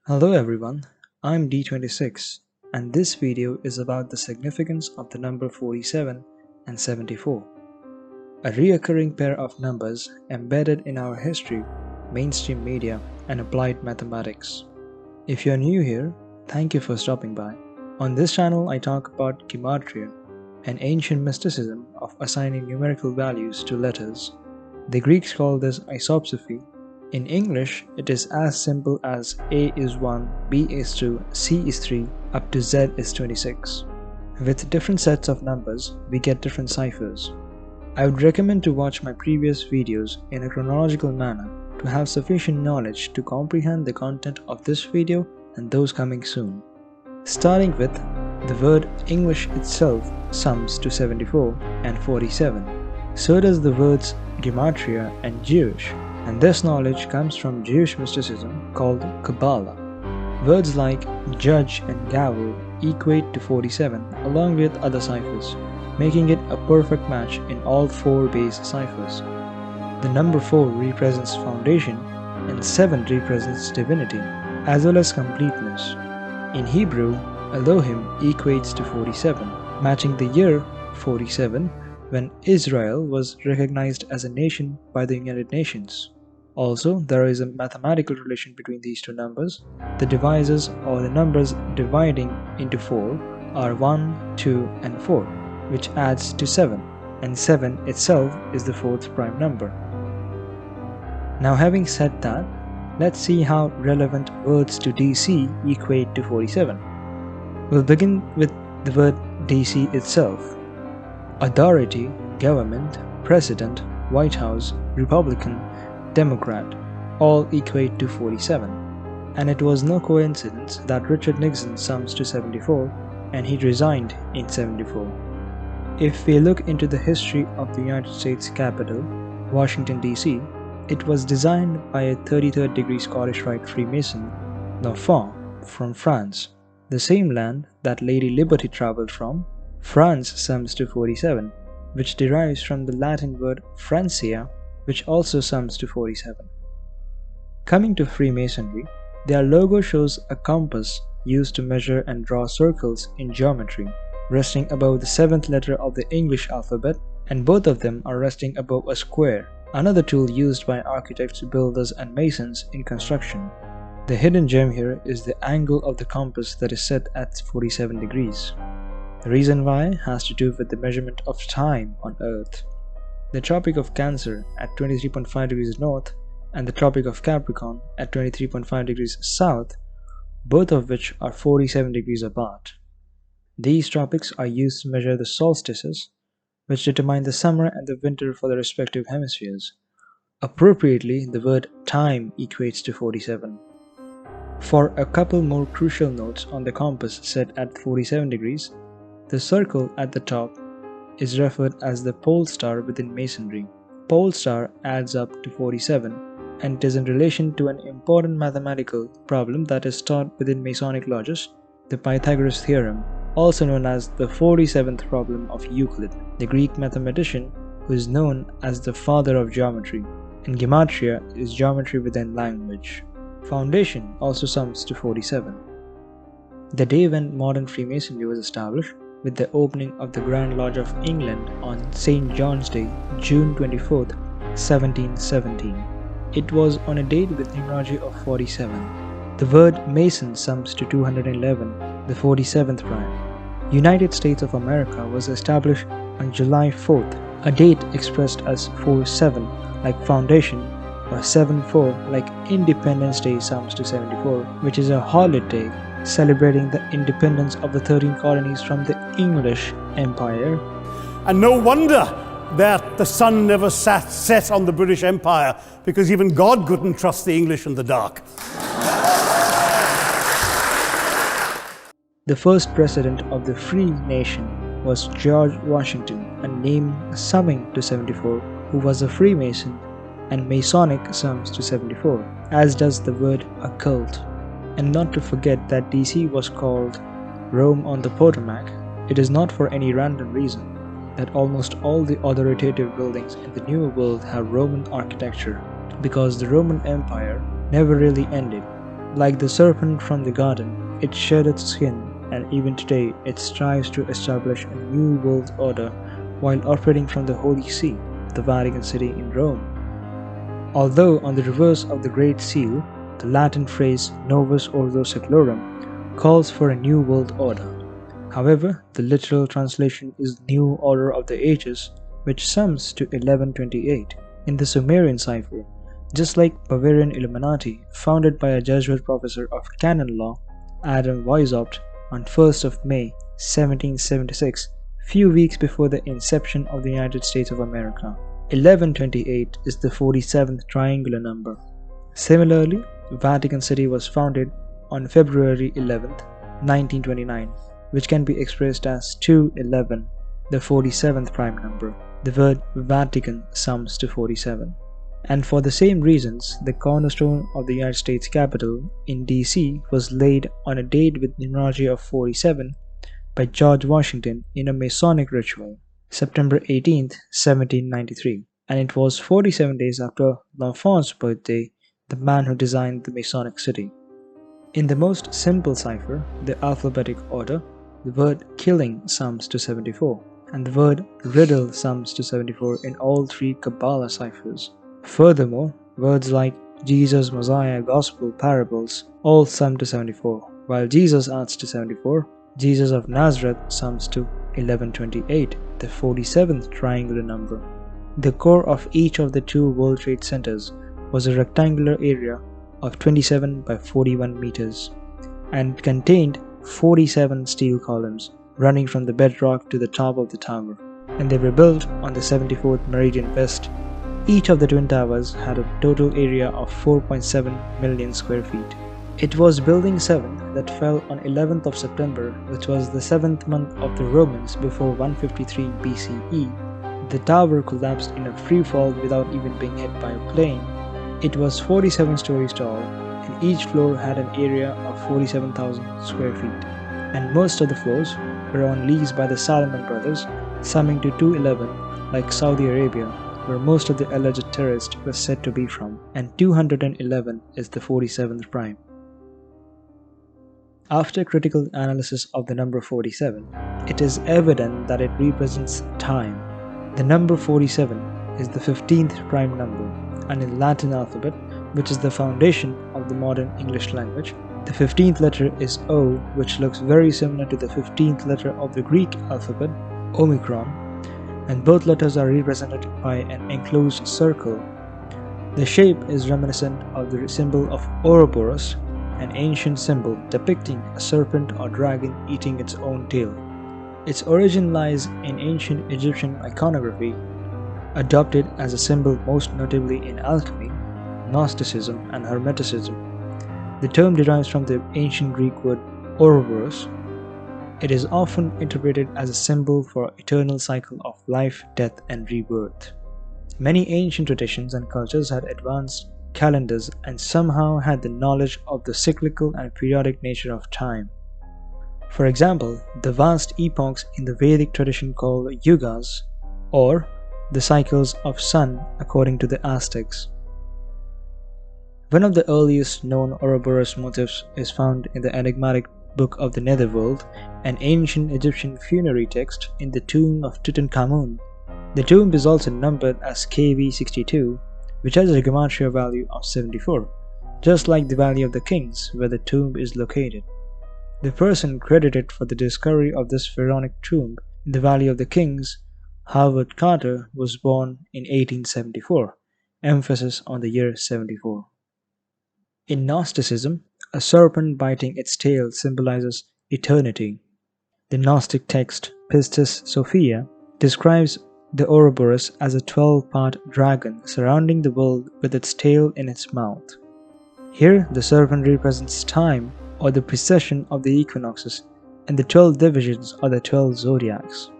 Hello everyone, I'm D26 and this video is about the significance of the number 47 and 74, a reoccurring pair of numbers embedded in our history, mainstream media and applied mathematics. If you're new here, thank you for stopping by. On this channel I talk about Gematria, an ancient mysticism of assigning numerical values to letters. The Greeks called this isopsephy. In English, it is as simple as A is 1, B is 2, C is 3, up to Z is 26. With different sets of numbers, we get different ciphers. I would recommend to watch my previous videos in a chronological manner to have sufficient knowledge to comprehend the content of this video and those coming soon. Starting with, the word English itself sums to 74 and 47. So does the words Gematria and Jewish. And this knowledge comes from Jewish mysticism called Kabbalah. Words like judge and gavel equate to 47 along with other ciphers, making it a perfect match in all four base ciphers. The number 4 represents foundation and 7 represents divinity, as well as completeness. In Hebrew, Elohim equates to 47, matching the year 47 when Israel was recognized as a nation by the United Nations. Also, there is a mathematical relation between these two numbers. The divisors or the numbers dividing into 4 are 1, 2 and 4, which adds to 7, and 7 itself is the fourth prime number. Now having said that, let's see how relevant words to DC equate to 47. We'll begin with the word DC itself. Authority, government, president, White House, Republican, Democrat all equate to 47, and it was no coincidence that Richard Nixon sums to 74 and he resigned in 74. If we look into the history of the United States Capitol, Washington DC, it was designed by a 33rd degree Scottish Rite Freemason, Dauphin, from France, the same land that Lady Liberty traveled from. France sums to 47, which derives from the Latin word Francia, which also sums to 47. Coming to Freemasonry, their logo shows a compass used to measure and draw circles in geometry, resting above the 7th letter of the English alphabet, and both of them are resting above a square, another tool used by architects, builders and masons in construction. The hidden gem here is the angle of the compass that is set at 47 degrees. The reason why has to do with the measurement of time on Earth. The Tropic of Cancer at 23.5 degrees north and the Tropic of Capricorn at 23.5 degrees south, both of which are 47 degrees apart. These tropics are used to measure the solstices, which determine the summer and the winter for the respective hemispheres. Appropriately, the word time equates to 47. For a couple more crucial notes on the compass set at 47 degrees, the circle at the top is referred as the pole star within Masonry. Pole star adds up to 47 and it is in relation to an important mathematical problem that is taught within Masonic lodges, the Pythagoras theorem, also known as the 47th problem of Euclid, the Greek mathematician who is known as the father of geometry, and Gematria is geometry within language. Foundation also sums to 47. The day when modern Freemasonry was established, with the opening of the Grand Lodge of England on St. John's Day, June 24th, 1717. It was on a date with numerology of 47. The word Mason sums to 211, the 47th prime. United States of America was established on July 4th, a date expressed as 4-7 like foundation, or 7-4 like Independence Day sums to 74, which is a holiday celebrating the independence of the 13 colonies from the English Empire. And no wonder that the sun never set on the British Empire, because even God couldn't trust the English in the dark. The first president of the free nation was George Washington, a name summing to 74, who was a Freemason, and Masonic sums to 74, as does the word occult. And not to forget that DC was called Rome on the Potomac. It is not for any random reason that almost all the authoritative buildings in the New World have Roman architecture, because the Roman Empire never really ended. Like the serpent from the garden, it shed its skin, and even today it strives to establish a new world order while operating from the Holy See, the Vatican City in Rome. Although on the reverse of the Great Seal, the Latin phrase Novus Ordo Seclorum calls for a new world order. However, the literal translation is New Order of the Ages, which sums to 1128 in the Sumerian cipher, just like Bavarian Illuminati, founded by a Jesuit professor of canon law, Adam Weishaupt, on 1st of May 1776, few weeks before the inception of the United States of America. 1128 is the 47th triangular number. Similarly, Vatican City was founded on February 11th, 1929, which can be expressed as 211, the 47th prime number. The word Vatican sums to 47. And for the same reasons, the cornerstone of the United States Capitol in DC was laid on a date with numerology of 47 by George Washington in a Masonic ritual, September 18th, 1793. And it was 47 days after L'Enfant's birthday, the man who designed the Masonic City. In the most simple cipher, the alphabetic order, the word killing sums to 74, and the word riddle sums to 74 in all three Kabbalah ciphers. Furthermore, words like Jesus, Messiah, Gospel, Parables all sum to 74, while Jesus adds to 74, Jesus of Nazareth sums to 1128, the 47th triangular number. The core of each of the two World Trade Centers was a rectangular area of 27 by 41 meters and contained 47 steel columns running from the bedrock to the top of the tower, and they were built on the 74th meridian west. Each of the twin towers had a total area of 4.7 million square feet. It was Building 7 that fell on 11th of September, which was the 7th month of the Romans before 153 BCE. The tower collapsed in a free fall without even being hit by a plane. It was 47 stories tall, and each floor had an area of 47,000 square feet, and most of the floors were on lease by the Salomon brothers, summing to 211, like Saudi Arabia, where most of the alleged terrorists were said to be from, and 211 is the 47th prime. After critical analysis of the number 47, it is evident that it represents time. The number 47 is the 15th prime number, and in Latin alphabet, which is the foundation of the modern English language, the 15th letter is O, which looks very similar to the 15th letter of the Greek alphabet, Omicron, and both letters are represented by an enclosed circle. The shape is reminiscent of the symbol of Ouroboros, an ancient symbol depicting a serpent or dragon eating its own tail. Its origin lies in ancient Egyptian iconography, adopted as a symbol most notably in alchemy, Gnosticism, and Hermeticism. The term derives from the ancient Greek word Ouroboros. It is often interpreted as a symbol for eternal cycle of life, death, and rebirth. Many ancient traditions and cultures had advanced calendars and somehow had the knowledge of the cyclical and periodic nature of time. For example, the vast epochs in the Vedic tradition called yugas, or the cycles of sun according to the Aztecs. One of the earliest known Ouroboros motifs is found in the enigmatic Book of the Netherworld, an ancient Egyptian funerary text in the tomb of Tutankhamun. The tomb is also numbered as KV62, which has a Gematria value of 74, just like the Valley of the Kings where the tomb is located. The person credited for the discovery of this pharaonic tomb in the Valley of the Kings, Howard Carter, was born in 1874, emphasis on the year 74. In Gnosticism, a serpent biting its tail symbolizes eternity. The Gnostic text Pistis Sophia describes the Ouroboros as a 12-part dragon surrounding the world with its tail in its mouth. Here, the serpent represents time, or the precession of the equinoxes, and the 12 divisions or the 12 zodiacs.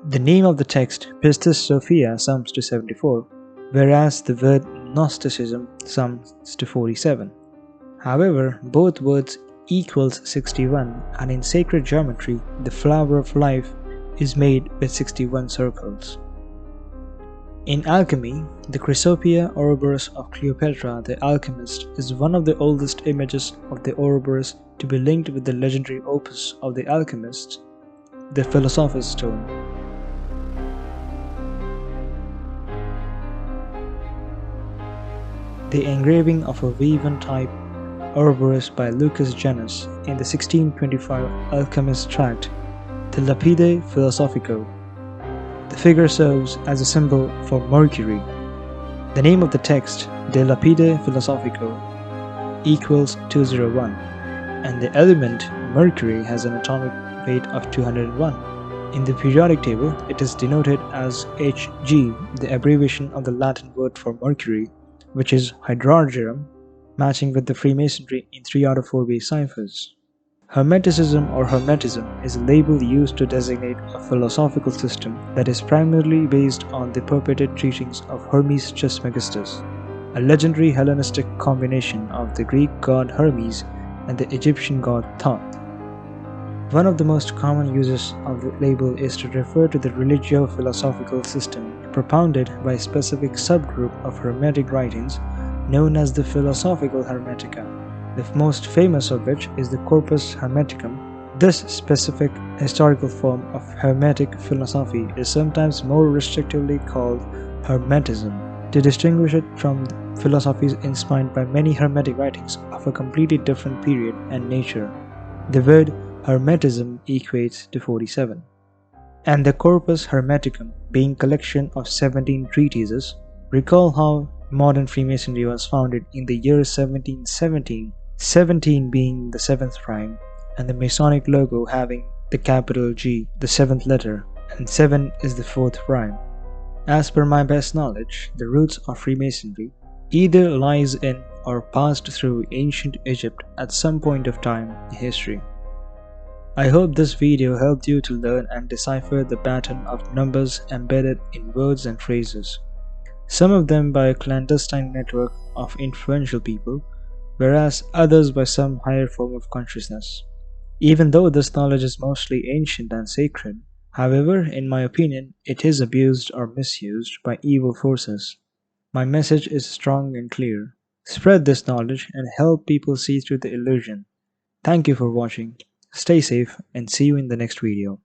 The name of the text Pistis Sophia sums to 74, whereas the word Gnosticism sums to 47. However, both words equals 61, and in sacred geometry, the flower of life is made with 61 circles. In alchemy, the Chrysopia Ouroboros of Cleopatra the Alchemist is one of the oldest images of the Ouroboros to be linked with the legendary opus of the alchemist, the Philosopher's Stone. The engraving of a V1 type Ouroboros by Lucas Janus in the 1625 alchemist tract De Lapide Philosophico. The figure serves as a symbol for Mercury. The name of the text, De Lapide Philosophico, equals 201, and the element Mercury has an atomic weight of 201. In the periodic table, it is denoted as Hg, the abbreviation of the Latin word for Mercury, which is Hydrargyrum, matching with the Freemasonry in 3 out of 4 base ciphers. Hermeticism or Hermetism is a label used to designate a philosophical system that is primarily based on the purported teachings of Hermes Trismegistus, a legendary Hellenistic combination of the Greek god Hermes and the Egyptian god Thoth. One of the most common uses of the label is to refer to the religio-philosophical system propounded by a specific subgroup of Hermetic writings known as the Philosophical Hermetica, the most famous of which is the Corpus Hermeticum. This specific historical form of Hermetic philosophy is sometimes more restrictively called Hermetism, to distinguish it from philosophies inspired by many Hermetic writings of a completely different period and nature. The word Hermetism equates to 47. And the Corpus Hermeticum, being a collection of 17 treatises, recall how modern Freemasonry was founded in the year 1717, 17 being the 7th prime, and the Masonic logo having the capital G, the 7th letter, and 7 is the 4th prime. As per my best knowledge, the roots of Freemasonry either lies in or passed through ancient Egypt at some point of time in history. I hope this video helped you to learn and decipher the pattern of numbers embedded in words and phrases, some of them by a clandestine network of influential people, whereas others by some higher form of consciousness. Even though this knowledge is mostly ancient and sacred, however, in my opinion, it is abused or misused by evil forces. My message is strong and clear. Spread this knowledge and help people see through the illusion. Thank you for watching. Stay safe and see you in the next video.